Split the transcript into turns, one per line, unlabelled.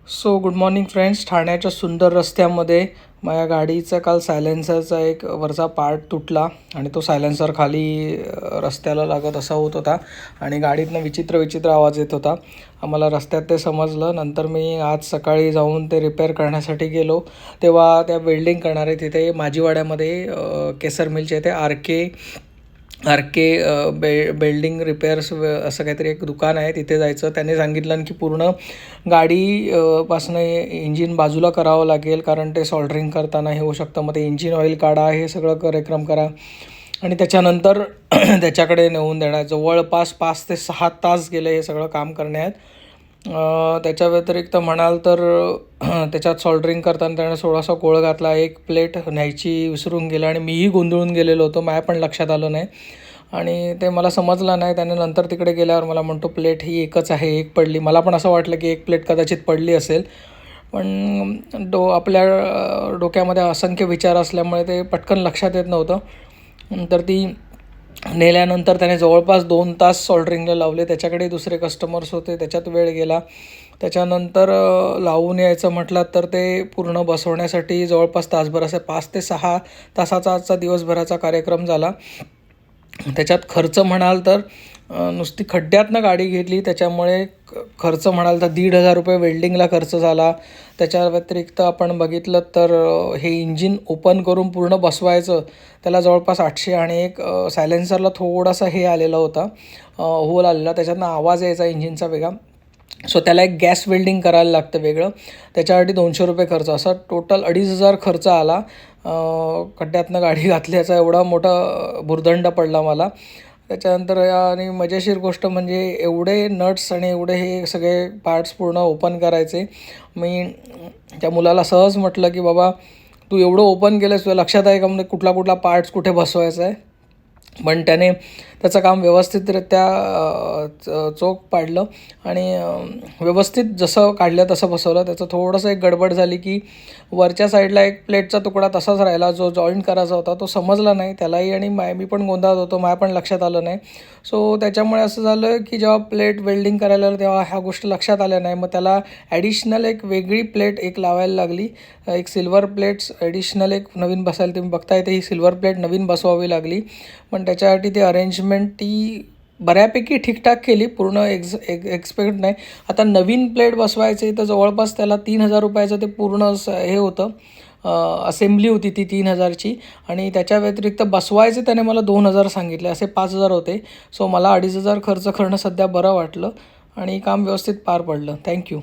So good morning friends. ठाण्याच्या सुंदर रस्त्यामध्ये माझ्या गाडीचा काल सायलेन्सरचा एक वरचा पार्ट तुटला आणि तो सायलेन्सर खाली रस्त्याला लागत असा होत होता आणि गाडीतनं विचित्र विचित्र आवाज येत होता. आम्हाला रस्त्यात ते समजलं. नंतर मी आज सकाळी जाऊन ते रिपेअर करण्यासाठी गेलो. तेव्हा त्या वेल्डिंग करणारे तिथे माजीवाड्यामध्ये केसर मिलचे ते आर के बेल्डिंग रिपेअर्स असं काहीतरी एक दुकान आहे, तिथे जायचं. त्याने सांगितलं की पूर्ण गाडी पासनं इंजिन बाजूला करावं लागेल, कारण ते सॉल्डरिंग करताना हे होऊ शकतं. मग ते इंजिन ऑइल काढा, हे सगळं कार्यक्रम करा आणि त्याच्यानंतर त्याच्याकडे नेऊन देणार. जवळपास 5 ते 6 तास गेले हे सगळं काम करण्यात. त्याच्या व्यतिरिक्त म्हणाल तर त्याच्यात सॉल्डरिंग करताना त्याने थोडासा गोळ घातला. एक प्लेट न्यायची विसरून गेला आणि मीही गोंधळून गेलेलो होतो. माझ्या पण लक्षात आलं नाही आणि ते मला समजलं नाही. त्याने नंतर तिकडे गेल्यावर मला म्हणतो प्लेट ही एकच आहे, एक पडली. मला पण असं वाटलं की एक प्लेट कदाचित पडली असेल, पण आपल्या डोक्यामध्ये असंख्य विचार असल्यामुळे ते पटकन लक्षात येत नव्हतं. नंतर ती नेल्यानंतर त्याने जवळपास 2 तास सॉल्डरिंगला लावले. त्याच्याकडे दुसरे कस्टमर्स होते, त्याच्यात वेळ गेला. त्याच्यानंतर लावून यायचं म्हटलं तर ते पूर्ण बसवण्यासाठी जवळपास तासभर, असं 5 ते 6 तासाचा आजचा दिवसभराचा कार्यक्रम झाला. त्याच्यात खर्च म्हणाल तर नुसती खड्ड्यातनं गाडी घेतली, त्याच्यामुळे खर्च म्हणाल तर 1,500 रुपये वेल्डिंगला खर्च झाला. त्याच्या व्यतिरिक्त आपण बघितलं तर हे इंजिन ओपन करून पूर्ण बसवायचं, त्याला जवळपास 800 आणि एक सायलेन्सरला थोडासा हे आलेला होता, होल आलेला, त्याच्यातनं आवाज यायचा इंजिनचा वेगळा. सो त्याला एक गॅस वेल्डिंग करायला लागतं वेगळं, त्याच्यासाठी 200 रुपये खर्च, असा टोटल 2,500 खर्च आला. खड्ड्यातनं गाडी घातल्याचा एवढा मोठा भुर्दंड पडला मला. त्याच्यानंतर आणि मजेशीर गोष्ट म्हणजे एवढे नट्स आणि एवढे हे सगळे पार्ट्स पूर्ण ओपन करायचे. मी त्या मुलाला सहज म्हटलं की बाबा तू एवढं ओपन केलंस, तुझ्या लक्षात आहे का म्हणजे कुठला कुठला पार्ट्स कुठे बसवायचा आहे. पण त्याने त्याचं काम व्यवस्थितरित्या चोख पाडलं आणि व्यवस्थित जसं काढलं तसं बसवलं. त्याचं थोडंसं एक गडबड झाली की वरच्या साईडला एक प्लेटचा तुकडा तसाच राहिला, जो जॉईंट करायचा होता तो समजला नाही त्यालाही, आणि मी पण गोंधळत होतो, माझ्या पण लक्षात आलं नाही. सो त्याच्यामुळे असं झालं की जेव्हा प्लेट वेल्डिंग करायला आलं तेव्हा ह्या गोष्टी लक्षात आल्या नाही. मग त्याला ॲडिशनल एक वेगळी प्लेट एक लावायला लागली, एक सिल्वर प्लेट्स ॲडिशनल एक नवीन बसायला, तुम्ही बघता येते ही सिल्वर प्लेट नवीन बसवावी लागली. पण त्याच्यासाठी ती अरेंजमेंट ती बऱ्यापैकी ठीकठाक केली, पूर्ण एक्सपेक्ट नाही. आता नवीन प्लेट बसवायचे तर जवळपास त्याला 3,000 रुपयाचं ते पूर्ण हे होतं, असेंब्ली होती ती 3,000ची, आणि त्याच्या व्यतिरिक्त बसवायचे त्याने मला 2,000 सांगितले, असे 5,000 होते. सो मला 2,500 खर्च करणं सध्या बरं वाटलं आणि काम व्यवस्थित पार पडलं. थँक्यू.